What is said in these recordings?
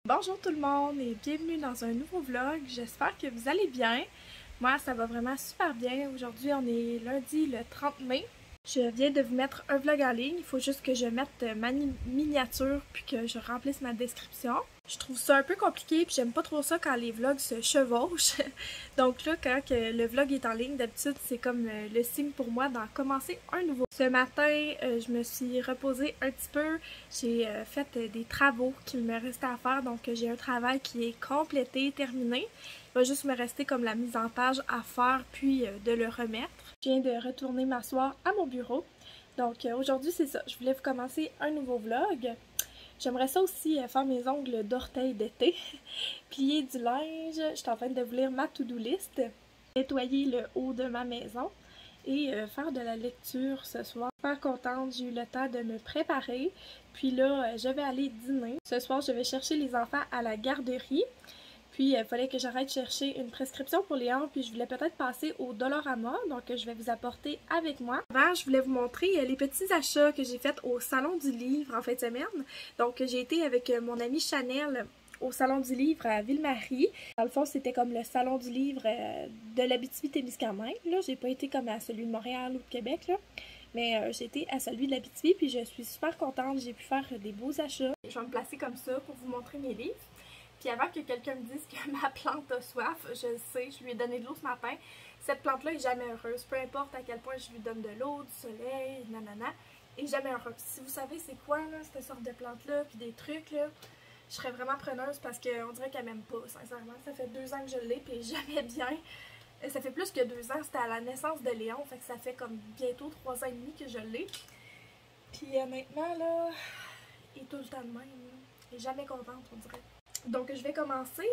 Bonjour tout le monde et bienvenue dans un nouveau vlog. J'espère que vous allez bien. Moi, ça va vraiment super bien. Aujourd'hui, on est lundi le 30 mai. Je viens de vous mettre un vlog en ligne. Il faut juste que je mette ma miniature puis que je remplisse ma description. Je trouve ça un peu compliqué puis j'aime pas trop ça quand les vlogs se chevauchent. Donc là, quand le vlog est en ligne, d'habitude, c'est comme le signe pour moi d'en commencer un nouveau. Ce matin, je me suis reposée un petit peu. J'ai fait des travaux qu'il me restait à faire. Donc j'ai un travail qui est complété, terminé. Il va juste me rester comme la mise en page à faire puis de le remettre. Je viens de retourner m'asseoir à mon bureau. Donc aujourd'hui, c'est ça. Je voulais vous commencer un nouveau vlog. J'aimerais ça aussi faire mes ongles d'orteil d'été, plier du linge, je suis en train de vous lire ma to-do list, nettoyer le haut de ma maison et faire de la lecture ce soir. Super contente, j'ai eu le temps de me préparer, puis là je vais aller dîner. Ce soir je vais chercher les enfants à la garderie. Puis, il fallait que j'arrête de chercher une prescription pour les hanches, puis je voulais peut-être passer au Dollarama, donc je vais vous apporter avec moi. Avant, je voulais vous montrer les petits achats que j'ai faits au Salon du Livre en fin de semaine. Donc, j'ai été avec mon amie Chanel au Salon du Livre à Ville-Marie. Dans le fond, c'était comme le Salon du Livre de l'Abitibi-Témiscamingue. Là, j'ai pas été comme à celui de Montréal ou de Québec, là. Mais j'ai été à celui de l'Abitibi, puis je suis super contente. J'ai pu faire des beaux achats. Je vais me placer comme ça pour vous montrer mes livres. Puis avant que quelqu'un me dise que ma plante a soif, je le sais, je lui ai donné de l'eau ce matin. Cette plante-là est jamais heureuse. Peu importe à quel point je lui donne de l'eau, du soleil, nanana, elle est jamais heureuse. Si vous savez c'est quoi là, cette sorte de plante-là, puis des trucs là, je serais vraiment preneuse parce qu'on dirait qu'elle m'aime pas, sincèrement. Ça fait 2 ans que je l'ai, puis elle est jamais bien. Ça fait plus que 2 ans, c'était à la naissance de Léon, fait que ça fait comme bientôt 3 ans et demi que je l'ai. Puis maintenant là, elle est tout le temps de même. Elle est jamais contente, on dirait. Donc je vais commencer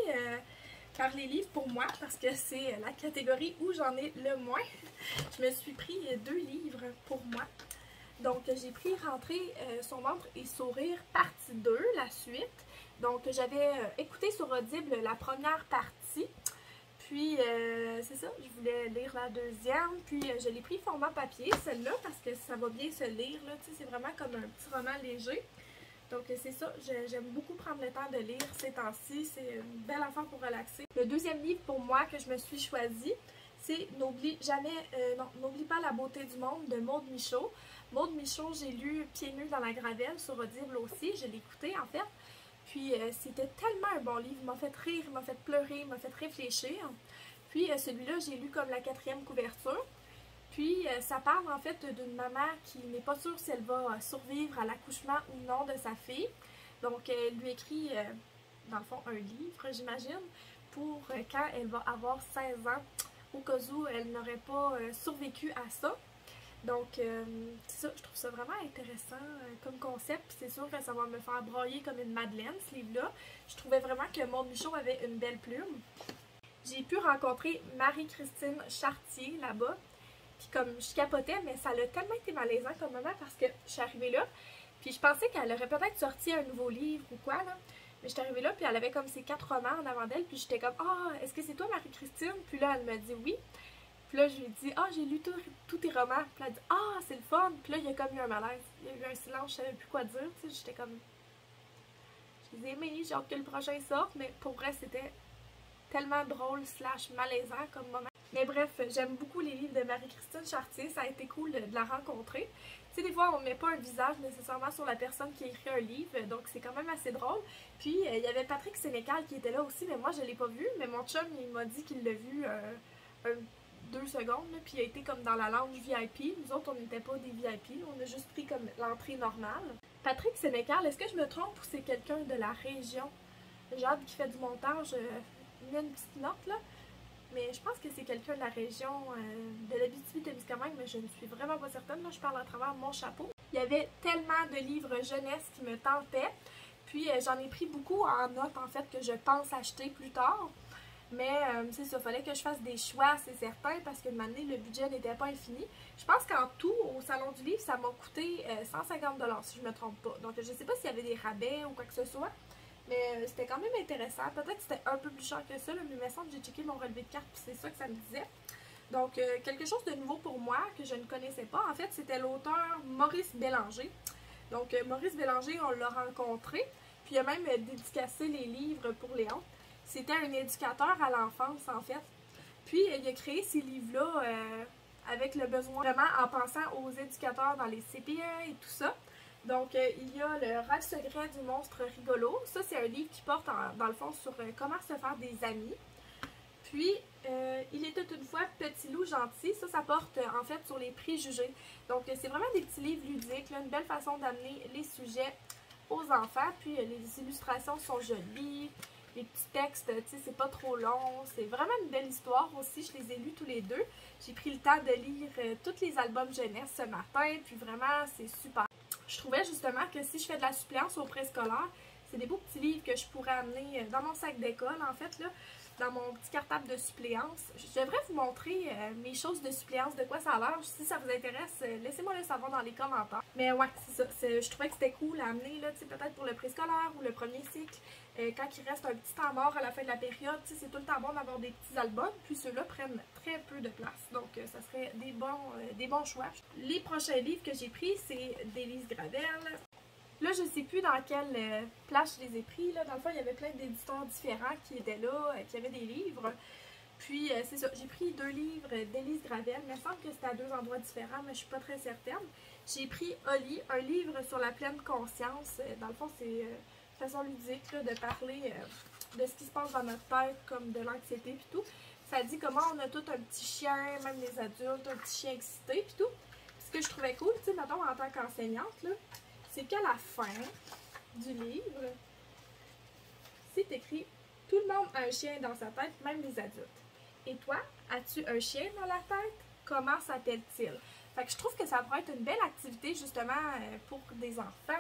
par les livres pour moi parce que c'est la catégorie où j'en ai le moins. Je me suis pris 2 livres pour moi. Donc j'ai pris Rentrer son ventre et sourire partie 2, la suite. Donc j'avais écouté sur Audible la première partie. Puis c'est ça, je voulais lire la deuxième. Puis je l'ai pris format papier, celle-là, parce que ça va bien se lire. C'est vraiment comme un petit roman léger. Donc c'est ça, j'aime beaucoup prendre le temps de lire ces temps-ci, c'est une belle affaire pour relaxer. Le deuxième livre pour moi que je me suis choisi, c'est N'oublie pas la beauté du monde de Maude Michaud. Maude Michaud, j'ai lu Pieds nus dans la gravelle sur Audible aussi, je l'ai écouté en fait. Puis c'était tellement un bon livre, il m'a fait rire, il m'a fait pleurer, il m'a fait réfléchir. Puis celui-là, j'ai lu comme la 4e couverture. Puis, ça parle en fait d'une maman qui n'est pas sûre si elle va survivre à l'accouchement ou non de sa fille. Donc, elle lui écrit, dans le fond, un livre, j'imagine, pour quand elle va avoir 16 ans, au cas où elle n'aurait pas survécu à ça. Donc, c'est ça, je trouve ça vraiment intéressant comme concept. Puis c'est sûr que ça va me faire broyer comme une madeleine, ce livre-là. Je trouvais vraiment que Maude Michaud avait une belle plume. J'ai pu rencontrer Marie-Christine Chartier là-bas. Puis comme je capotais, mais ça a tellement été malaisant comme moment parce que je suis arrivée là, puis je pensais qu'elle aurait peut-être sorti un nouveau livre ou quoi là. Mais je suis arrivée là, puis elle avait comme ses 4 romans en avant d'elle, puis j'étais comme ah, est-ce que c'est toi Marie-Christine? Puis là, elle me dit oui. Puis là, je lui ai dit ah, j'ai lu tous tes romans. Puis elle a dit ah, c'est le fun. Puis là, il y a comme eu un malaise. Il y a eu un silence, je savais plus quoi dire. Tu sais, j'étais comme. Je les ai aimés, j'ai hâte que le prochain sorte, mais pour vrai, c'était tellement drôle / malaisant comme moment. Mais bref, j'aime beaucoup les livres de Marie-Christine Chartier, ça a été cool de la rencontrer. Tu sais, des fois, on ne met pas un visage nécessairement sur la personne qui a écrit un livre, donc c'est quand même assez drôle. Puis, il y avait Patrick Sénécal qui était là aussi, mais moi, je ne l'ai pas vu, mais mon chum, il m'a dit qu'il l'a vu 2 secondes, là, puis il a été comme dans la lounge VIP. Nous autres, on n'était pas des VIP, on a juste pris comme l'entrée normale. Patrick Sénécal, est-ce que je me trompe ou c'est quelqu'un de la région? J'ai hâte qui fait du montage, met une petite note, là. Mais je pense que c'est quelqu'un de la région de l'Abitibi-Témiscamingue, mais je ne suis vraiment pas certaine. Là, je parle à travers mon chapeau. Il y avait tellement de livres jeunesse qui me tentaient. Puis j'en ai pris beaucoup en note, en fait, que je pense acheter plus tard. Mais c'est ça, il fallait que je fasse des choix, c'est certain, parce que de manière, le budget n'était pas infini. Je pense qu'en tout, au Salon du Livre, ça m'a coûté 150 $, si je ne me trompe pas. Donc je ne sais pas s'il y avait des rabais ou quoi que ce soit. Mais c'était quand même intéressant. Peut-être que c'était un peu plus cher que ça, là, mais il me semble que j'ai checké mon relevé de carte, puis c'est ça que ça me disait. Donc, quelque chose de nouveau pour moi, que je ne connaissais pas. En fait, c'était l'auteur Maurice Bélanger. Donc, Maurice Bélanger, on l'a rencontré. Puis il a même dédicacé les livres pour Léon. C'était un éducateur à l'enfance, en fait. Puis il a créé ces livres-là avec le besoin, vraiment en pensant aux éducateurs dans les CPE et tout ça. Donc, il y a le rêve secret du monstre rigolo. Ça, c'est un livre qui porte, dans le fond, sur comment se faire des amis. Puis, il était une fois Petit loup gentil. Ça porte, en fait, sur les préjugés. Donc, c'est vraiment des petits livres ludiques, là, une belle façon d'amener les sujets aux enfants. Puis, les illustrations sont jolies. Les petits textes, tu sais, c'est pas trop long. C'est vraiment une belle histoire aussi. Je les ai lus tous les deux. J'ai pris le temps de lire tous les albums jeunesse ce matin. Puis vraiment, c'est super. Je trouvais justement que si je fais de la suppléance au préscolaire, c'est des beaux petits livres que je pourrais amener dans mon sac d'école, en fait, là, dans mon petit cartable de suppléance. Je devrais vous montrer mes choses de suppléance, de quoi ça a l'air. Si ça vous intéresse, laissez-moi le savoir dans les commentaires. Mais ouais, c'est ça. Je trouvais que c'était cool à amener, là, peut-être pour le préscolaire ou le premier cycle. Quand il reste un petit temps mort à la fin de la période, c'est tout le temps bon d'avoir des petits albums. Puis ceux-là prennent très peu de place. Donc, ça serait des bons choix. Les prochains livres que j'ai pris, c'est d'Élise Gravel. Là, je sais plus dans quelle place je les ai pris. Là. Dans le fond, il y avait plein d'éditeurs différents qui étaient là, qui avaient des livres. Puis, c'est ça, j'ai pris 2 livres d'Élise Gravel. Il me semble que c'était à 2 endroits différents, mais je suis pas très certaine. J'ai pris Oli, un livre sur la pleine conscience. Dans le fond, c'est une façon ludique là, de parler de ce qui se passe dans notre tête, comme de l'anxiété et tout. Ça dit comment on a tout un petit chien, même les adultes, un petit chien excité et tout. Puis, ce que je trouvais cool, tu sais, mettons, en tant qu'enseignante, là, c'est qu'à la fin du livre, c'est écrit « Tout le monde a un chien dans sa tête, même les adultes. Et toi, as-tu un chien dans la tête? Comment s'appelle-t-il? » Fait que je trouve que ça pourrait être une belle activité justement pour des enfants.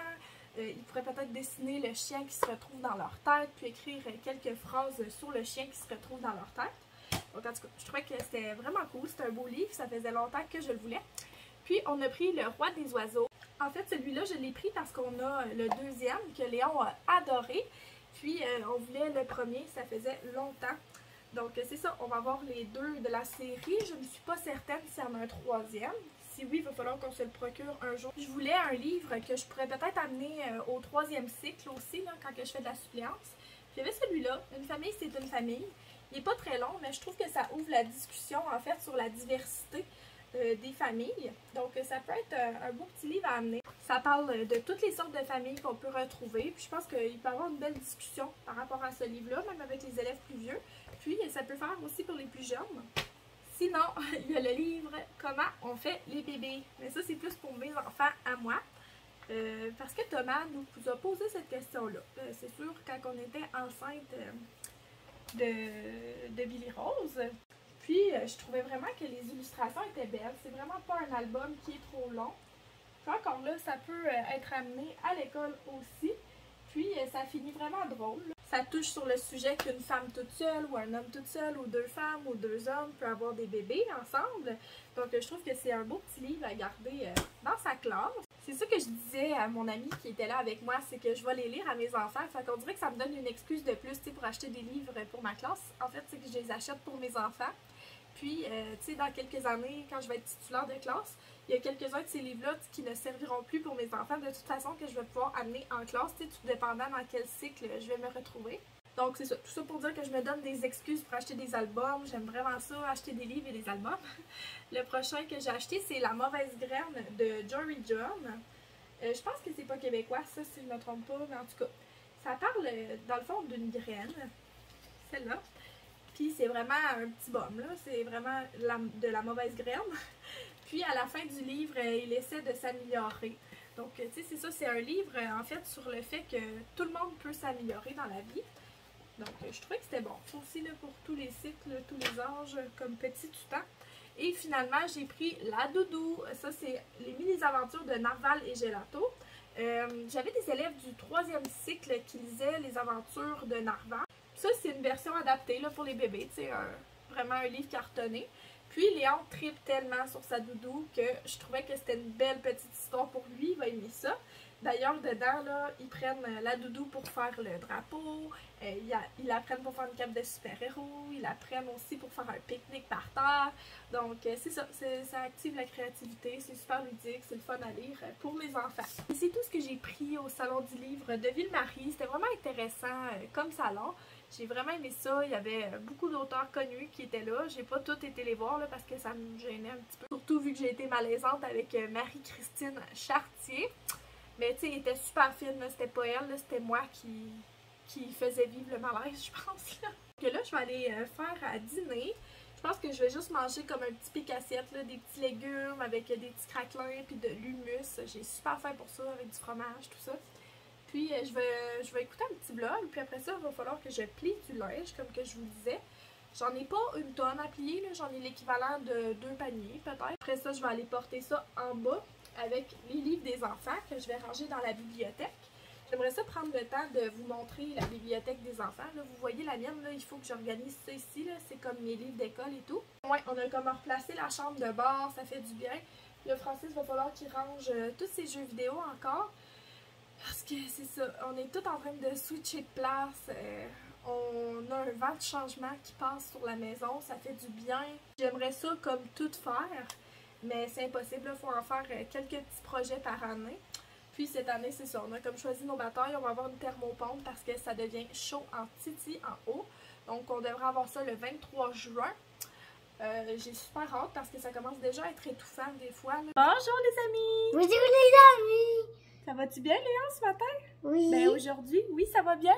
Ils pourraient peut-être dessiner le chien qui se retrouve dans leur tête, puis écrire quelques phrases sur le chien qui se retrouve dans leur tête. Donc en tout cas, je trouvais que c'était vraiment cool. C'était un beau livre, ça faisait longtemps que je le voulais. Puis on a pris Le Roi des oiseaux. En fait, celui-là, je l'ai pris parce qu'on a le deuxième que Léon a adoré. Puis, on voulait le premier, ça faisait longtemps. Donc, c'est ça, on va avoir les 2 de la série. Je ne suis pas certaine s'il y en a un troisième. Si oui, il va falloir qu'on se le procure un jour. Je voulais un livre que je pourrais peut-être amener au 3e cycle aussi, là, quand je fais de la suppléance. Puis, il y avait celui-là, Une famille, c'est une famille. Il n'est pas très long, mais je trouve que ça ouvre la discussion, en fait, sur la diversité des familles. Donc, ça peut être un beau petit livre à amener. Ça parle de toutes les sortes de familles qu'on peut retrouver. Puis, je pense qu'il peut y avoir une belle discussion par rapport à ce livre-là, même avec les élèves plus vieux. Puis, ça peut faire aussi pour les plus jeunes. Sinon, il y a le livre « Comment on fait les bébés ». Mais ça, c'est plus pour mes enfants à moi. Parce que Thomas nous a posé cette question-là. C'est sûr, quand on était enceinte de Billy Rose. Puis, je trouvais vraiment que les illustrations étaient belles. C'est vraiment pas un album qui est trop long. Puis encore là, ça peut être amené à l'école aussi. Puis, ça finit vraiment drôle. Ça touche sur le sujet qu'une femme toute seule ou un homme toute seul ou 2 femmes ou 2 hommes peuvent avoir des bébés ensemble. Donc, je trouve que c'est un beau petit livre à garder dans sa classe. C'est ça que je disais à mon ami qui était là avec moi, c'est que je vais les lire à mes enfants. Fait qu'on dirait que ça me donne une excuse de plus pour acheter des livres pour ma classe. En fait, c'est que je les achète pour mes enfants. Puis, tu sais, dans quelques années, quand je vais être titulaire de classe, il y a quelques-uns de ces livres-là qui ne serviront plus pour mes enfants de toute façon que je vais pouvoir amener en classe, tu sais, tout dépendant dans quel cycle je vais me retrouver. Donc, c'est ça. Tout ça pour dire que je me donne des excuses pour acheter des albums. J'aime vraiment ça, acheter des livres et des albums. Le prochain que j'ai acheté, c'est La mauvaise graine de Jory John. Je pense que c'est pas québécois, ça, si je ne me trompe pas, mais en tout cas, ça parle, dans le fond, d'une graine. Celle-là. Puis c'est vraiment un petit baume, là. C'est vraiment de la mauvaise graine. Puis à la fin du livre, il essaie de s'améliorer. Donc, tu sais, c'est ça, c'est un livre, en fait, sur le fait que tout le monde peut s'améliorer dans la vie. Donc, je trouvais que c'était bon. C'est aussi là, pour tous les cycles, tous les âges, comme petit tout temps. Et finalement, j'ai pris La Doudou. Ça, c'est les mini-aventures de Narval et Gelato. J'avais des élèves du 3e cycle qui lisaient les aventures de Narval. Ça, c'est une version adaptée là, pour les bébés, tu sais, vraiment un livre cartonné. Puis Léon tripe tellement sur sa doudou que je trouvais que c'était une belle petite histoire pour lui, il va aimer ça. D'ailleurs, dedans, là, ils prennent la doudou pour faire le drapeau, ils la prennent pour faire une cape de super-héros, ils la prennent aussi pour faire un pique-nique par terre. Donc, c'est ça, ça active la créativité, c'est super ludique, c'est le fun à lire pour mes enfants. Et c'est tout ce que j'ai pris au Salon du livre de Ville-Marie. C'était vraiment intéressant comme salon. J'ai vraiment aimé ça. Il y avait beaucoup d'auteurs connus qui étaient là. J'ai pas toutes été les voir là, parce que ça me gênait un petit peu. Surtout vu que j'ai été malaisante avec Marie-Christine Chartier. Mais tu sais, elle était super fine, c'était pas elle, c'était moi qui faisait vivre le malaise, je pense. Que là, je vais aller faire à dîner. Je pense que je vais juste manger comme un petit pic-assiette, des petits légumes avec des petits craquelins puis de l'humus. J'ai super faim pour ça, avec du fromage, tout ça. Puis je vais écouter un petit vlog, puis après ça, il va falloir que je plie du linge, comme que je vous disais. J'en ai pas une tonne à plier, j'en ai l'équivalent de 2 paniers peut-être. Après ça, je vais aller porter ça en bas avec les livres des enfants que je vais ranger dans la bibliothèque. J'aimerais ça prendre le temps de vous montrer la bibliothèque des enfants. Là, vous voyez la mienne, là, il faut que j'organise ça ici. C'est comme mes livres d'école et tout. Ouais, on a comme replacé la chambre de bord, ça fait du bien. Là, Francis va falloir qu'il range tous ses jeux vidéo encore. Parce que c'est ça, on est tout en train de switcher de place. On a un vent de changement qui passe sur la maison, ça fait du bien. J'aimerais ça comme tout faire, mais c'est impossible, il faut en faire quelques petits projets par année. Puis cette année, c'est ça, on a comme choisi nos batailles, on va avoir une thermopompe parce que ça devient chaud en titi en haut. Donc on devrait avoir ça le 23 juin. J'ai super hâte parce que ça commence déjà à être étouffant des fois. Là. Bonjour les amis! Bonjour les amis! Ça va-tu bien Léon ce matin? Oui. Ben aujourd'hui, oui ça va bien?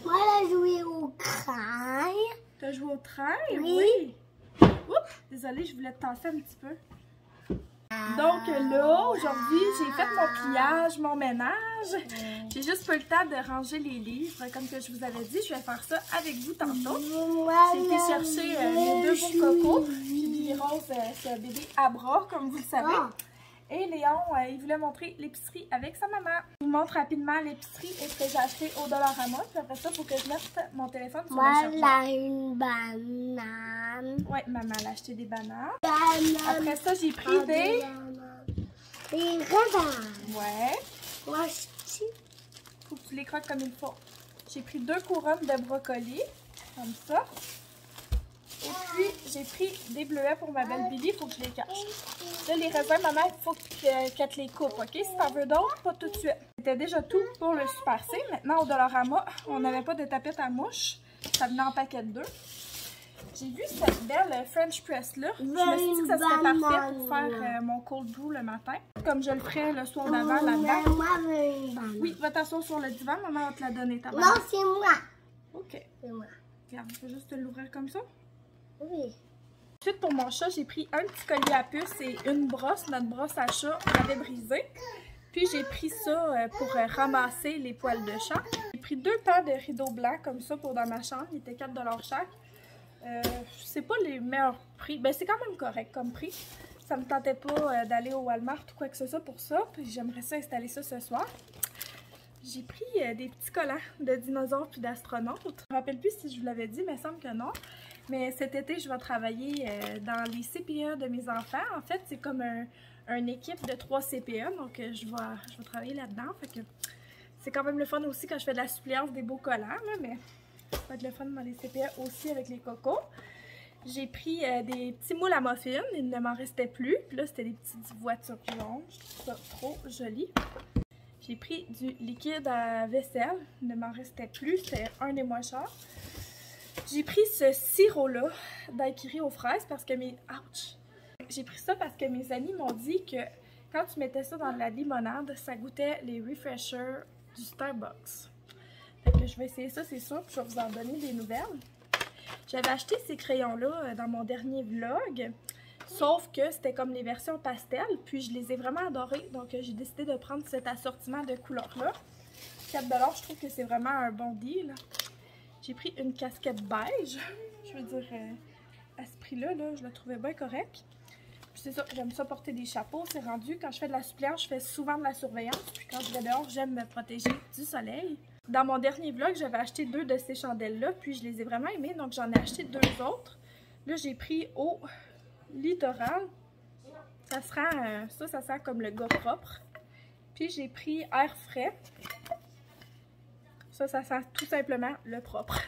Moi j'ai joué au train. T'as joué au train? Oui. Oups! Désolée, je voulais te tasser un petit peu. Donc là, aujourd'hui, j'ai fait mon pliage, mon ménage. J'ai juste pas eu le temps de ranger les livres. Comme que je vous avais dit, je vais faire ça avec vous tantôt. J'ai été chercher mes 2 beaux cocos. Puis Billy Rose, c'est un bébé à bras, comme vous le savez. Et Léon, il voulait montrer l'épicerie avec sa maman. Je vous montre rapidement l'épicerie et ce que j'ai acheté au Dollarama. Puis après ça, il faut que je mette mon téléphone sur le chargeur. Moi, une banane. Ouais, maman, elle a acheté des bananes. Banane. Après ça, j'ai pris des bananes. Ouais. Moi, je... Faut que tu les croques comme il faut. J'ai pris 2 couronnes de brocoli, comme ça. Et puis, j'ai pris des bleuets pour ma belle Billy, il faut que je les cache. Là, les raisins, maman, il faut qu'elle te les coupe, ok? Si t'en veux d'autres, pas tout de suite. C'était déjà tout pour le Super C. Maintenant, au Dollarama, on n'avait pas de tapette à mouche. Ça venait en paquet de 2. J'ai vu cette belle French Press-là. Je me suis dit que ça serait parfait pour faire mon cold brew le matin. Comme je le ferais le soir d'avant là-dedans. Moi, je veux une banane. Oui, va t'asseoir sur le divan, maman va te la donner ta banane. Non, c'est moi. Ok. C'est moi. Regarde, je vais juste te l'ouvrir comme ça. Oui. Ensuite, pour mon chat, j'ai pris un petit collier à puce et une brosse. Notre brosse à chat avait brisé. Puis, j'ai pris ça pour ramasser les poils de chat. J'ai pris 2 paires de rideaux blancs comme ça pour dans ma chambre. Ils étaient 4 $ chaque. C'est pas les meilleurs prix. Ben, c'est quand même correct comme prix. Ça me tentait pas d'aller au Walmart ou quoi que ce soit pour ça. Puis, j'aimerais ça installer ça ce soir. J'ai pris des petits collants de dinosaures puis d'astronautes. Je me rappelle plus si je vous l'avais dit, mais il me semble que non. Mais cet été, je vais travailler dans les CPE de mes enfants. En fait, c'est comme une équipe de 3 CPE, donc je vais travailler là-dedans. Fait que c'est quand même le fun aussi quand je fais de la suppléance des beaux collants, là, mais ça va être le fun dans les CPE aussi avec les cocos. J'ai pris des petits moules à muffins, il ne m'en restait plus. Puis là, c'était des petites voitures jaunes, je trouve ça trop joli. J'ai pris du liquide à vaisselle, il ne m'en restait plus, c'était un des moins chers. J'ai pris ce sirop-là daiquiri aux fraises parce que mes... Ouch! J'ai pris ça parce que mes amis m'ont dit que quand tu mettais ça dans de la limonade, ça goûtait les refreshers du Starbucks. Fait que je vais essayer ça, c'est sûr, puis je vais vous en donner des nouvelles. J'avais acheté ces crayons-là dans mon dernier vlog, sauf que c'était comme les versions pastel, puis je les ai vraiment adorés, donc j'ai décidé de prendre cet assortiment de couleurs-là. 4 $, je trouve que c'est vraiment un bon deal. J'ai pris une casquette beige, je veux dire, à ce prix-là, je la trouvais bien correcte. Puis c'est ça, j'aime ça porter des chapeaux, c'est rendu. Quand je fais de la suppléance, je fais souvent de la surveillance. Puis quand je vais dehors, j'aime me protéger du soleil. Dans mon dernier vlog, j'avais acheté 2 de ces chandelles-là, puis je les ai vraiment aimées, donc j'en ai acheté 2 autres. Là, j'ai pris au littoral. Ça sent comme le gars propre. Puis j'ai pris Air Frais. Ça sent tout simplement le propre.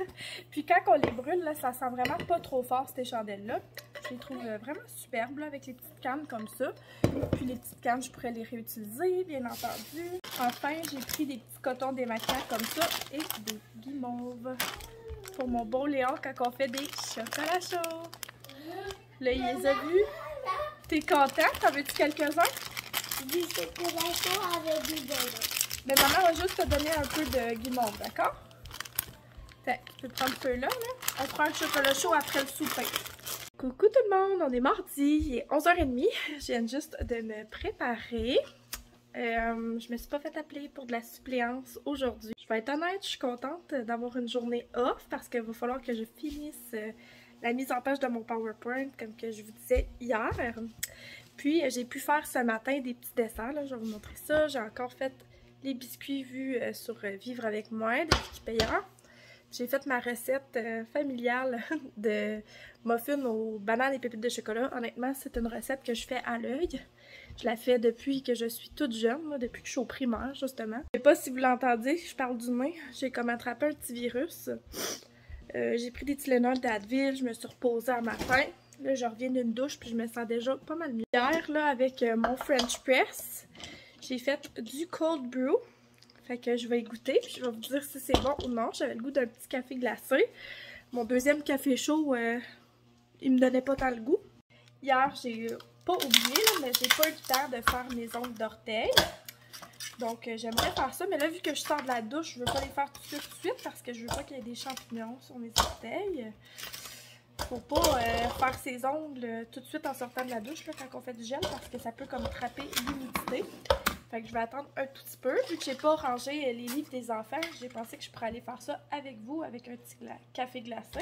Puis quand on les brûle, là, ça sent vraiment pas trop fort ces chandelles-là. Je les trouve vraiment superbes là, avec les petites cannes comme ça. Puis les petites cannes, je pourrais les réutiliser, bien entendu. Enfin, j'ai pris des petits cotons démaquillants comme ça et des guimauves pour mon bon Léon quand on fait des chocolats chauds. Là, il les a vus. T'es content? T'en veux-tu quelques-uns? Du chocolat chaud avec du beurre. Mais maman va juste te donner un peu de guimauve, d'accord? Tu peux prendre ceux-là, là. On prend un chocolat chaud après le souper. Coucou tout le monde, on est mardi, il est 11h30. Je viens juste de me préparer. Je me suis pas fait appeler pour de la suppléance aujourd'hui. Je vais être honnête, je suis contente d'avoir une journée off parce qu'il va falloir que je finisse la mise en page de mon PowerPoint comme que je vous disais hier. Puis j'ai pu faire ce matin des petits desserts, là. Je vais vous montrer ça. J'ai encore fait les biscuits vus sur Vivre avec moi de Wikipédia. J'ai fait ma recette familiale de muffins aux bananes et pépites de chocolat. Honnêtement, c'est une recette que je fais à l'œil. Je la fais depuis que je suis toute jeune, là, depuis que je suis au primaire, justement. Je sais pas si vous l'entendez, je parle du nez. J'ai comme attrapé un petit virus. J'ai pris des Tylenol d'Advil, je me suis reposée à matin. Là, je reviens d'une douche puis je me sens déjà pas mal mieux. Hier, là, avec mon French Press, j'ai fait du cold brew. Fait que je vais y goûter, puis je vais vous dire si c'est bon ou non. J'avais le goût d'un petit café glacé. Mon deuxième café chaud, il me donnait pas tant le goût. Hier, j'ai pas oublié, là, mais j'ai pas eu le temps de faire mes ongles d'orteil. Donc, j'aimerais faire ça, mais là, vu que je sors de la douche, je veux pas les faire tout de suite parce que je veux pas qu'il y ait des champignons sur mes orteils. Faut pas faire ses ongles tout de suite en sortant de la douche là, quand on fait du gel parce que ça peut comme trapper l'humidité. Fait que je vais attendre un tout petit peu. Vu que j'ai pas rangé les livres des enfants, j'ai pensé que je pourrais aller faire ça avec vous, avec un petit café glacé.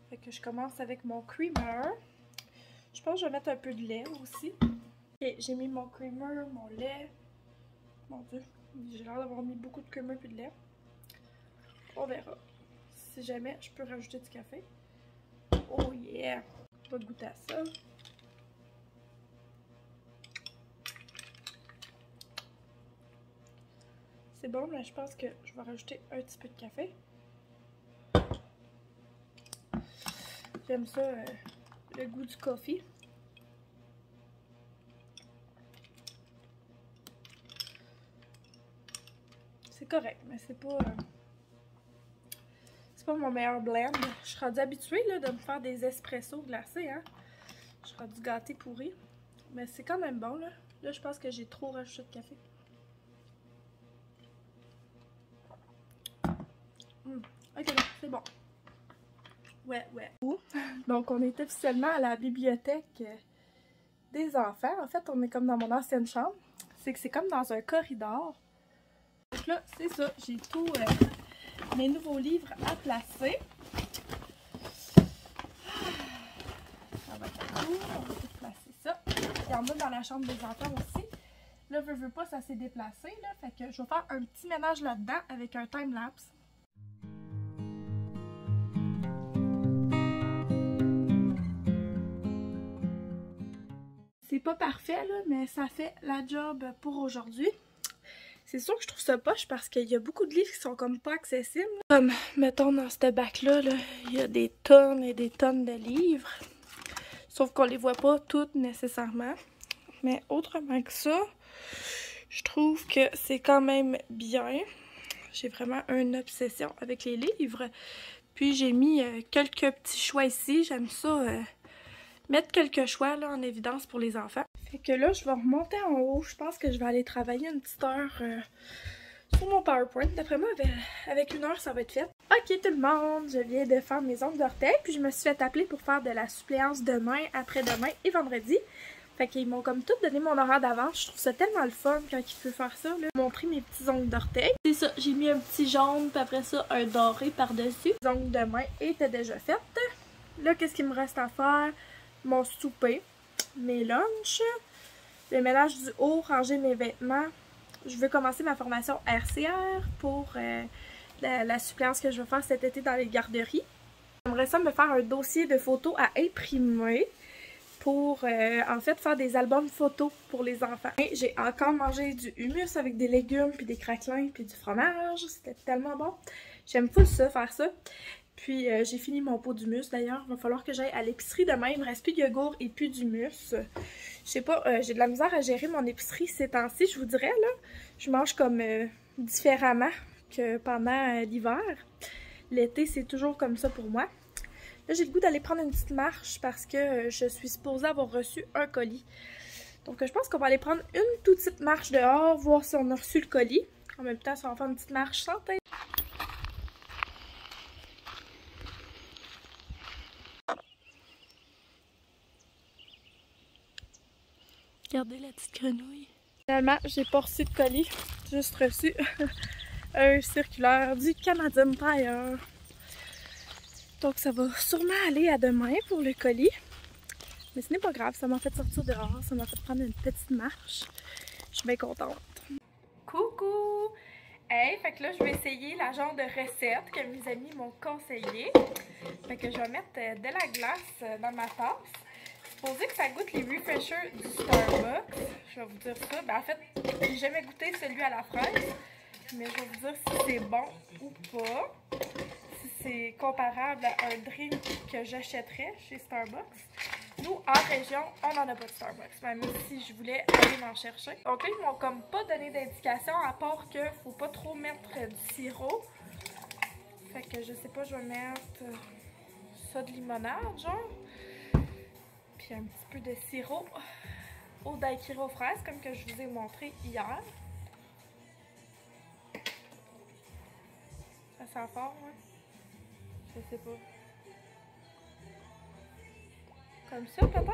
Fait que je commence avec mon creamer. Je pense que je vais mettre un peu de lait aussi. Ok, j'ai mis mon creamer, mon lait. Mon Dieu, j'ai l'air d'avoir mis beaucoup de creamer et de lait. On verra. Si jamais, je peux rajouter du café. Oh yeah! Je vais goûter à ça. C'est bon, mais je pense que je vais rajouter un petit peu de café. J'aime ça, le goût du coffee. C'est correct, mais c'est pas mon meilleur blend. Je suis rendue habituée là, de me faire des espressos glacés. Hein? Je suis rendue gâtée pourrie. Mais c'est quand même bon. Là, là je pense que j'ai trop rajouté de café. Ok, c'est bon. Ouais. Donc, on est officiellement à la bibliothèque des enfants. En fait, on est comme dans mon ancienne chambre. C'est que c'est comme dans un corridor. Donc là, c'est ça. J'ai tous mes nouveaux livres à placer. Ça va être tout. On va tout placer ça. Il y en a dans la chambre des enfants aussi. Là, veux pas, ça s'est déplacé. Là, fait que je vais faire un petit ménage là-dedans avec un time-lapse. C'est pas parfait, là, mais ça fait la job pour aujourd'hui. C'est sûr que je trouve ça poche parce qu'il y a beaucoup de livres qui sont comme pas accessibles. Comme, mettons, dans ce bac-là, il y a des tonnes et des tonnes de livres. Sauf qu'on les voit pas toutes nécessairement. Mais autrement que ça, je trouve que c'est quand même bien. J'ai vraiment une obsession avec les livres. Puis j'ai mis quelques petits choix ici. J'aime ça, mettre quelques choix là, en évidence pour les enfants. Fait que là, je vais remonter en haut. Je pense que je vais aller travailler une petite heure sur mon PowerPoint. D'après moi, avec une heure, ça va être fait. Ok tout le monde, je viens de faire mes ongles d'orteil. Puis je me suis fait appeler pour faire de la suppléance demain, après-demain et vendredi. Fait qu'ils m'ont comme tout donné mon horaire d'avance. Je trouve ça tellement le fun quand il peut faire ça. Là. Montrer mes petits ongles d'orteil. C'est ça, j'ai mis un petit jaune, puis après ça, un doré par-dessus. Les ongles de main étaient déjà faites. Là, qu'est-ce qu'il me reste à faire? Mon souper, mes lunchs, le ménage du haut, ranger mes vêtements. Je veux commencer ma formation RCR pour la suppléance que je vais faire cet été dans les garderies. J'aimerais ça me faire un dossier de photos à imprimer pour en fait faire des albums photos pour les enfants. J'ai encore mangé du hummus avec des légumes, puis des craquelins, puis du fromage. C'était tellement bon. J'aime full ça, faire ça. Puis j'ai fini mon pot d'hummus d'ailleurs. Il va falloir que j'aille à l'épicerie demain. Il me reste plus de yogourt et plus d'hummus. Je sais pas, j'ai de la misère à gérer mon épicerie ces temps-ci, je vous dirais là. Je mange comme différemment que pendant l'hiver. L'été, c'est toujours comme ça pour moi. Là, j'ai le goût d'aller prendre une petite marche parce que je suis supposée avoir reçu un colis. Donc, je pense qu'on va aller prendre une toute petite marche dehors, voir si on a reçu le colis. En même temps, ça va faire une petite marche sans tête. Regardez la petite grenouille. Finalement, j'ai pas reçu de colis. J'ai juste reçu un circulaire du Canadian Tire. Donc ça va sûrement aller à demain pour le colis. Mais ce n'est pas grave, ça m'a fait sortir dehors, ça m'a fait prendre une petite marche. Je suis bien contente. Coucou! Hey, fait que là je vais essayer la genre de recette que mes amis m'ont conseillé. Fait que je vais mettre de la glace dans ma tasse. Supposé que ça goûte les refreshers du Starbucks. Je vais vous dire ça. Ben en fait, j'ai jamais goûté celui à la fraise. Mais je vais vous dire si c'est bon ou pas. Si c'est comparable à un drink que j'achèterais chez Starbucks. Nous, en région, on n'en a pas de Starbucks. Même si je voulais aller m'en chercher. Donc là, ils m'ont comme pas donné d'indication à part que faut pas trop mettre du sirop. Fait que je sais pas, je vais mettre ça de limonade, genre. Puis un petit peu de sirop au daiquiri aux fraises, comme que je vous ai montré hier. Ça sent fort, hein? Je sais pas. Comme ça, peut-être?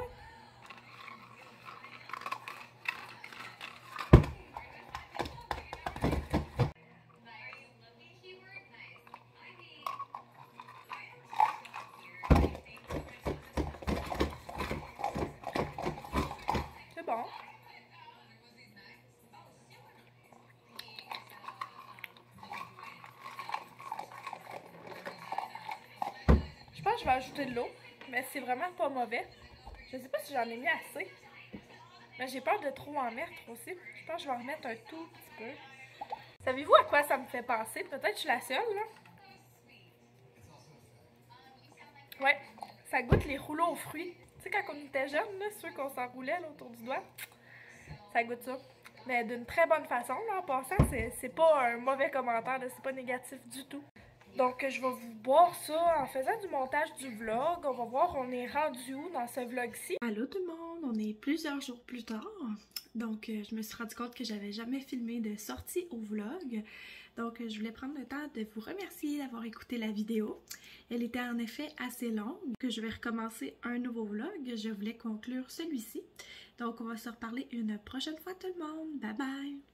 C'est bon. Je pense que je vais ajouter de l'eau, mais c'est vraiment pas mauvais. Je sais pas si j'en ai mis assez. Mais j'ai peur de trop en mettre aussi. Je pense que je vais en remettre un tout petit peu. Savez-vous à quoi ça me fait penser? Peut-être que je suis la seule, là. Ouais, ça goûte les rouleaux aux fruits. Tu sais, quand on était jeunes, là, ceux qu'on s'enroulait autour du doigt, ça goûte ça. Mais d'une très bonne façon, là, en passant, c'est pas un mauvais commentaire, c'est pas négatif du tout. Donc, je vais vous boire ça en faisant du montage du vlog. On va voir, on est rendu où dans ce vlog-ci. Allô tout le monde, on est plusieurs jours plus tard. Donc, je me suis rendu compte que j'avais jamais filmé de sortie au vlog. Donc, je voulais prendre le temps de vous remercier d'avoir écouté la vidéo. Elle était en effet assez longue, que je vais recommencer un nouveau vlog. Je voulais conclure celui-ci. Donc, on va se reparler une prochaine fois tout le monde. Bye bye!